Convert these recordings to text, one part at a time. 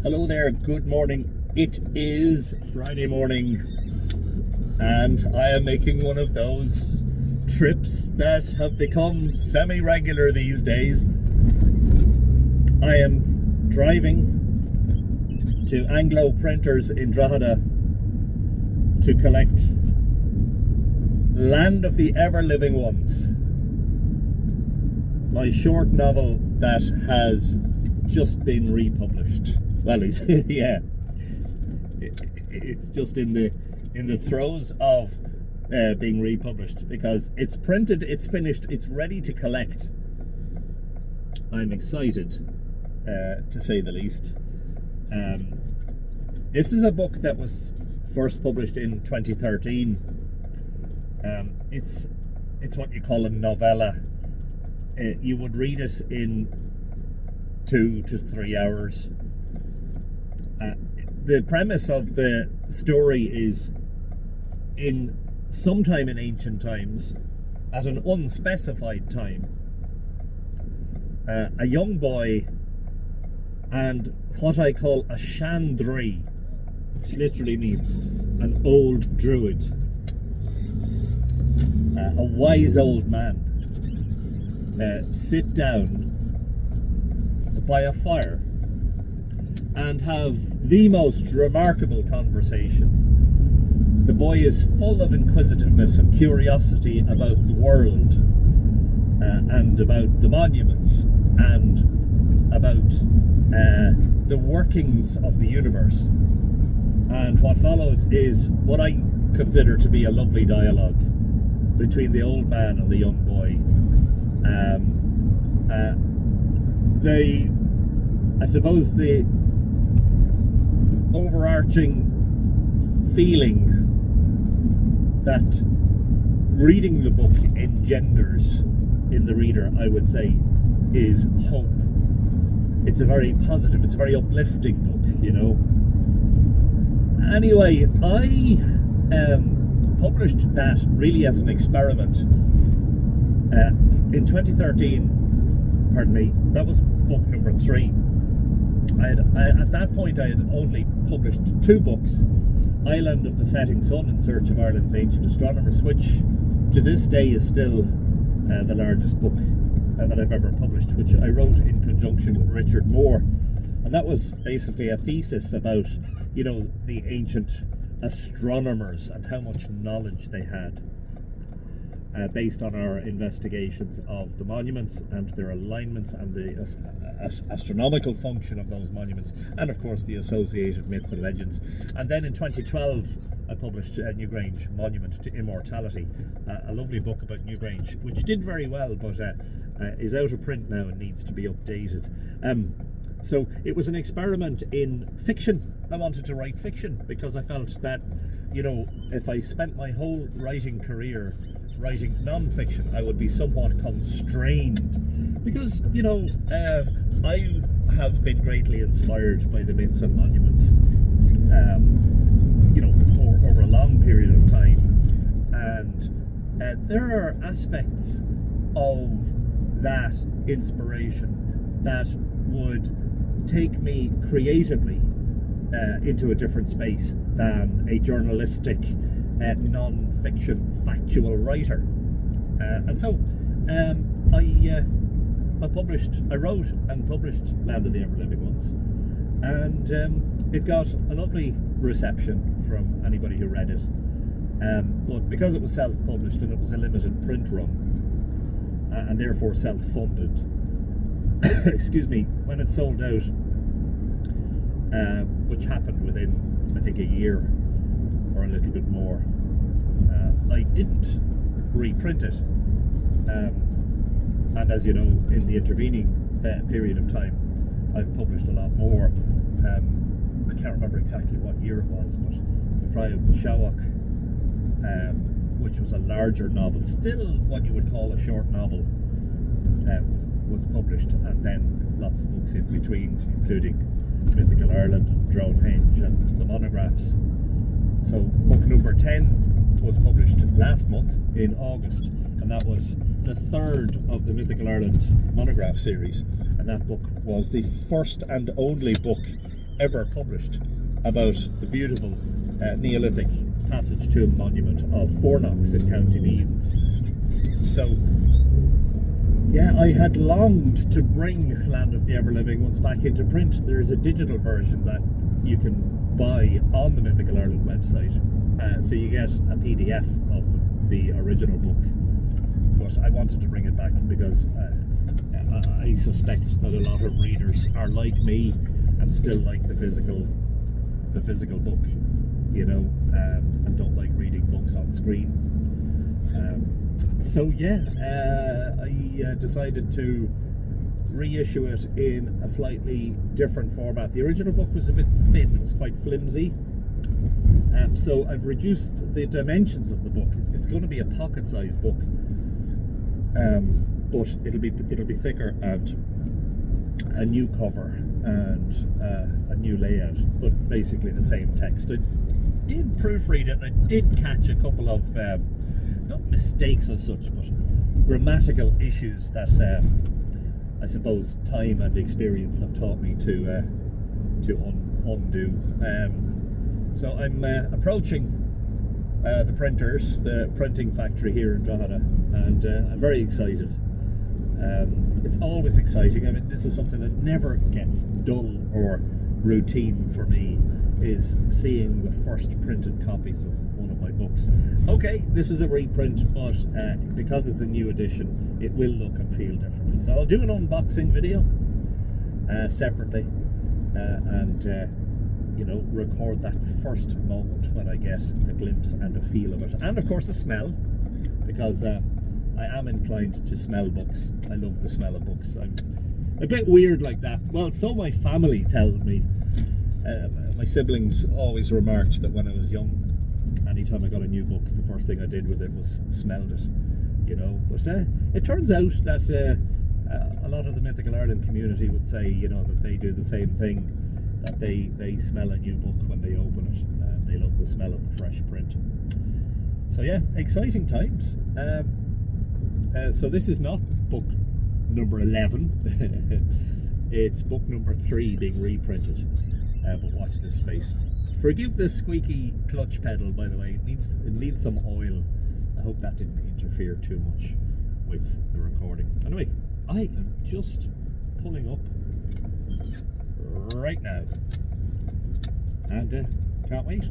Hello there, good morning. It is Friday morning and I am making one of those trips that have become semi-regular these days. I am driving to Anglo Printers in Drogheda to collect Land of the Ever-Living Ones, my short novel that has just been republished. Well, yeah, it's just in the throes of being republished because it's printed, it's finished, it's ready to collect. I'm excited, to say the least. This is a book that was first published in 2013. It's what you call a novella. You would read it in 2 to 3 hours. The premise of the story is, in sometime in ancient times, at an unspecified time, a young boy and what I call a shandri, which literally means an old druid, a wise old man, sit down by a fire and have the most remarkable conversation. The boy is full of inquisitiveness and curiosity about the world, and about the monuments, and about the workings of the universe. And what follows is what I consider to be a lovely dialogue between the old man and the young boy. I suppose the overarching feeling that reading the book engenders in the reader, I would say, is hope. It's a very positive, it's a very uplifting book, you know. Anyway, I published that really as an experiment in 2013. Pardon me, that was book number 3. At that point I had only published 2 books: Island of the Setting Sun in Search of Ireland's Ancient Astronomers, which to this day is still the largest book that I've ever published, which I wrote in conjunction with Richard Moore. And that was basically a thesis about, you know, the ancient astronomers and how much knowledge they had, based on our investigations of the monuments and their alignments and the astronomical function of those monuments, and of course the associated myths and legends. And then in 2012 I published Newgrange, Monument to Immortality, a lovely book about Newgrange, which did very well, but is out of print now and needs to be updated. So it was an experiment in fiction. I wanted to write fiction because I felt that, you know, if I spent my whole writing career writing non-fiction, I would be somewhat constrained, because, you know, I have been greatly inspired by the myths and monuments, you know, over a long period of time, and there are aspects of that inspiration that would take me creatively into a different space than a journalistic non-fiction factual writer, and so I wrote and published Land of the Ever-Living Ones, and it got a lovely reception from anybody who read it, but because it was self-published and it was a limited print run, and therefore self-funded, excuse me, when it sold out, which happened within, I think, a year or a little bit more, I didn't reprint it, and as you know, in the intervening period of time I've published a lot more. I can't remember exactly what year it was, but The Cry of the Shawak, which was a larger novel, still what you would call a short novel, was published, and then lots of books in between, including Mythical Ireland, Dronehenge, and the monographs. So book number 10 was published last month in August, and that was the 3rd of the Mythical Ireland monograph series, and that book was the first and only book ever published about the beautiful Neolithic passage tomb monument of Fornox in County Meath. So, yeah, I had longed to bring Land of the Everliving once back into print. There's a digital version that you can buy on the Mythical Ireland website. So you get a PDF of the original book. But I wanted to bring it back because I suspect that a lot of readers are like me and still like the physical book, you know, and don't like reading books on screen. So yeah, I decided to reissue it in a slightly different format. The original book was a bit thin, it was quite flimsy. So I've reduced the dimensions of the book. It's going to be a pocket-sized book, but it'll be thicker, and a new cover and a new layout, but basically the same text. I did proofread it, and I did catch a couple of not mistakes as such, but grammatical issues that I suppose time and experience have taught me to undo. So I'm approaching the printers, the printing factory here in Drogheda, and I'm very excited. It's always exciting. I mean, this is something that never gets dull or routine for me, is seeing the first printed copies of one of my books. Okay, this is a reprint, but because it's a new edition, it will look and feel differently. So I'll do an unboxing video separately, and you know, record that first moment when I get a glimpse and a feel of it, and of course a smell, because I am inclined to smell books. I love the smell of books. I'm a bit weird like that. Well, so my family tells me. My siblings always remarked that when I was young, anytime I got a new book, the first thing I did with it was smelled it, you know. But it turns out that a lot of the Mythical Ireland community would say, you know, that they do the same thing, that they smell a new book when they open it, and they love the smell of the fresh print. So yeah, exciting times. So this is not book number 11. It's book number 3 being reprinted. But watch this space. Forgive the squeaky clutch pedal, by the way. It needs some oil. I hope that didn't interfere too much with the recording. Anyway, I am just pulling up right now, and can't wait.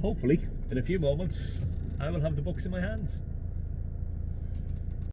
Hopefully, in a few moments, I will have the books in my hands.